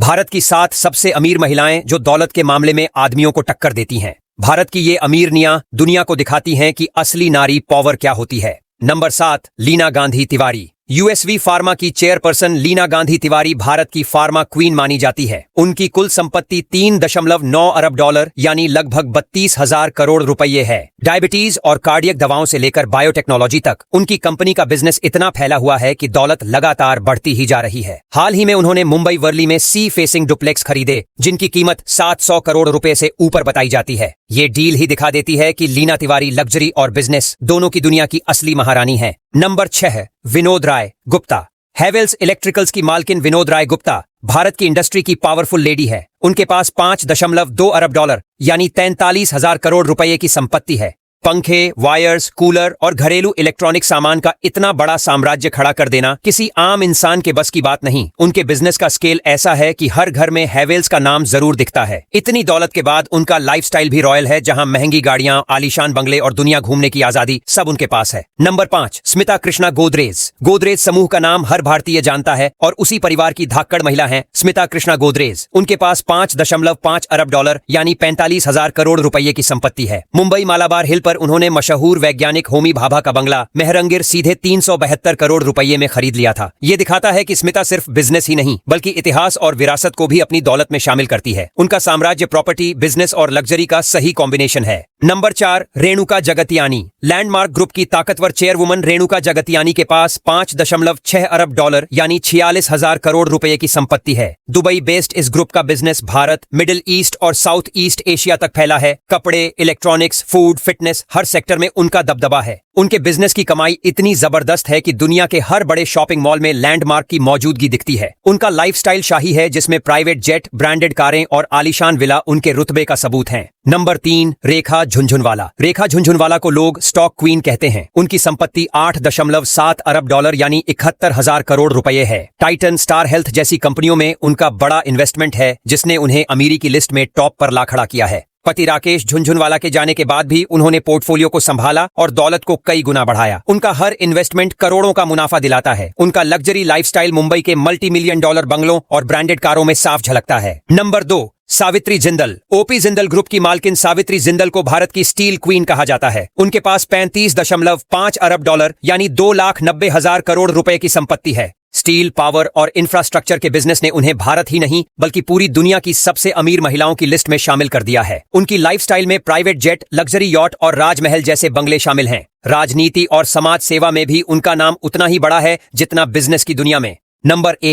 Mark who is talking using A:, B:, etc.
A: भारत की 7 सबसे अमीर महिलाएं जो दौलत के मामले में आदमियों को टक्कर देती हैं। भारत की ये अमीरनियां दुनिया को दिखाती हैं कि असली नारी पावर क्या होती है। Number 7, Leena Gandhi Tiwari. USV pharma की चेयरपर्सन लीना गांधी तिवारी भारत की फार्मा क्वीन मानी जाती है। उनकी कुल संपत्ति 3.9 अरब डॉलर यानी लगभग 32,000 करोड़ रुपये है। डायबिटीज और कार्डियक दवाओं से लेकर बायोटेक्नोलॉजी तक उनकी कंपनी का बिजनेस इतना फैला हुआ है कि दौलत लगातार बढ़ती ही जा रही है। हाल ही में उन्होंने मुंबई वर्ली में सी फेसिंग डुप्लेक्स खरीदे, जिनकी कीमत 700 करोड़ रुपए से ऊपर बताई जाती है। ये डील ही दिखा देती है कि लीना तिवारी लग्जरी और बिजनेस दोनों की दुनिया की असली महारानी है। नंबर 6, विनोद राय गुप्ता। हैवेल्स इलेक्ट्रिकल्स की मालकिन विनोद राय गुप्ता भारत की इंडस्ट्री की पावरफुल लेडी है। उनके पास 5.2 अरब डॉलर यानी 43,000 करोड़ रुपए की संपत्ति है। पंखे, वायर्स, कूलर और घरेलू इलेक्ट्रॉनिक सामान का इतना बड़ा साम्राज्य खड़ा कर देना किसी आम इंसान के बस की बात नहीं। उनके बिजनेस का स्केल ऐसा है कि हर घर में हैवेल्स का नाम जरूर दिखता है। इतनी दौलत के बाद उनका लाइफस्टाइल भी रॉयल है, जहां महंगी गाड़ियां, आलीशान बंगले और दुनिया घूमने की आजादी सब उनके पास है। नंबर 5, स्मिता कृष्णा गोदरेज। गोदरेज समूह का नाम हर भारतीय जानता है और उसी परिवार की धाकड़ महिला है स्मिता कृष्णा गोदरेज। उनके पास 5.5 अरब डॉलर यानी 45,000 करोड़ रुपए की संपत्ति है। मुंबई मालाबार हिल पर उन्होंने मशहूर वैज्ञानिक होमी भाभा का बंगला मेहरंगिर सीधे 372 करोड़ रुपए में खरीद लिया था। ये दिखाता है कि स्मिता सिर्फ बिजनेस ही नहीं बल्कि इतिहास और विरासत को भी अपनी दौलत में शामिल करती है। उनका साम्राज्य प्रॉपर्टी, बिजनेस और लग्जरी का सही कॉम्बिनेशन है। Number 4, Renuka Jagtiani. Landmark group की ताकतवर चेयरवुमन रेणुका जगतियानी के पास 5.6 अरब डॉलर यानी 46,000 करोड़ रुपए की संपत्ति है। दुबई बेस्ड इस ग्रुप का बिजनेस भारत, मिडिल ईस्ट और साउथ ईस्ट एशिया तक फैला है। कपड़े, इलेक्ट्रॉनिक्स, फूड, फिटनेस हर सेक्टर में उनका दबदबा है। उनके बिजनेस की कमाई इतनी जबरदस्त है कि दुनिया के हर बड़े शॉपिंग मॉल में लैंडमार्क की मौजूदगी दिखती है। उनका लाइफस्टाइल शाही है, जिसमें प्राइवेट जेट, ब्रांडेड कारें और आलीशान विला उनके रुतबे का सबूत हैं। नंबर 3, रेखा झुनझुनवाला। रेखा झुनझुनवाला को लोग स्टॉक क्वीन कहते हैं। उनकी संपत्ति 8.7 अरब डॉलर यानी 71,000 करोड़ रुपए है। टाइटन, स्टार हेल्थ जैसी कंपनियों में उनका बड़ा इन्वेस्टमेंट है, जिसने उन्हें अमीरी की लिस्ट में टॉप पर ला खड़ा किया है। पति राकेश झुनझुनवाला के जाने के बाद भी उन्होंने पोर्टफोलियो को संभाला और दौलत को कई गुना बढ़ाया। उनका हर इन्वेस्टमेंट करोड़ों का मुनाफा दिलाता है। उनका लग्जरी लाइफस्टाइल मुंबई के मल्टी मिलियन डॉलर बंगलों और ब्रांडेड कारों में साफ झलकता है। Number 2, Savitri Jindal. OP Jindal group की मालकिन सावित्री जिंदल को भारत की स्टील क्वीन कहा जाता है। उनके पास 35.5 अरब डॉलर यानी 2,90,000 करोड़ रुपए की संपत्ति है। स्टील, पावर और इंफ्रास्ट्रक्चर के बिजनेस ने उन्हें भारत ही नहीं बल्कि पूरी दुनिया की सबसे अमीर महिलाओं की लिस्ट में शामिल कर दिया है। उनकी लाइफस्टाइल में प्राइवेट जेट, लग्जरी यॉट और राजमहल जैसे बंगले शामिल हैं। राजनीति और समाज सेवा में भी उनका नाम उतना ही बड़ा है जितना बिजनेस की दुनिया में। नंबर 1,